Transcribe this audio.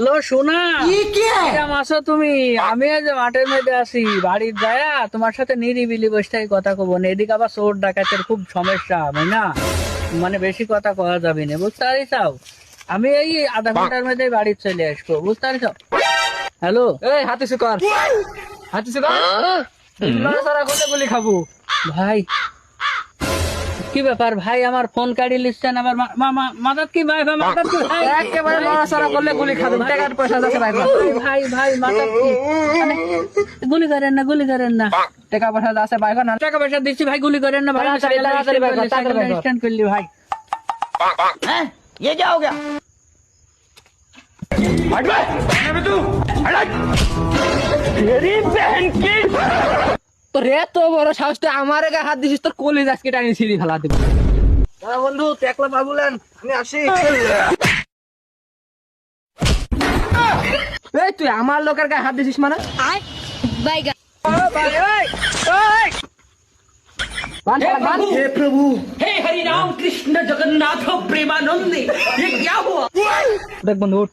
Hello সোনা, কেমন আছো তুমি? আমি আজ মাঠের মধ্যে আছি, বাড়ির যায়া তোমার সাথে নিরিবিলি বসে থেকে কথা কব না। এদিকে আবার চোর ডাকাতের খুব সমস্যা, তাই না? মানে বেশি কথা কওয়া যাবে না, বুঝতে পারিস? আমি এই আধা ঘন্টার মধ্যে বাড়ি চলে আসবো, বুঝতে পারিস? হ্যালো, এই হাতে সুকর হাতে সুকর সারা কোথা গুলি খাবো ভাই কি ব্যাপার ভাই? আমার ফোন কাড়ি লিখছেন, আমার মাদাত কি ভাই? ভাই মাদাত কি ভাই? একেবারে নড়াচড়া করলে গুলি খাবো টাকার পয়সা যাচ্ছে ভাই ভাই ভাই মাদাত কি? মানে, গুলি করেন না, গুলি করেন না। টাকা পয়সা যাচ্ছে ভাই না টাকা পয়সা দিচ্ছি ভাই, গুলি করেন না ভাই। তাড়াতাড়ি, তাড়াতাড়ি বের কর, তাড়াতাড়ি বের কর। স্ট্যান্ড করলি ভাই। ये क्या हो गया তো রে তো বড় সাহস তুই আমার গায়ে হাত দিছিস তোর কলিজ আজকে টানি ছিঁড়ি ফেলা দিব বন্ধু তুই একলা পাবুলেন আমি আসি এই তুই আমার লোকের গায়ে হাত দিছিস মানে বান, বান। हे प्रभु हे हरि राम कृष्ण जगन्नाथ प्रेमानंद ये क्या हुआ দেখ বন্ধু উঠ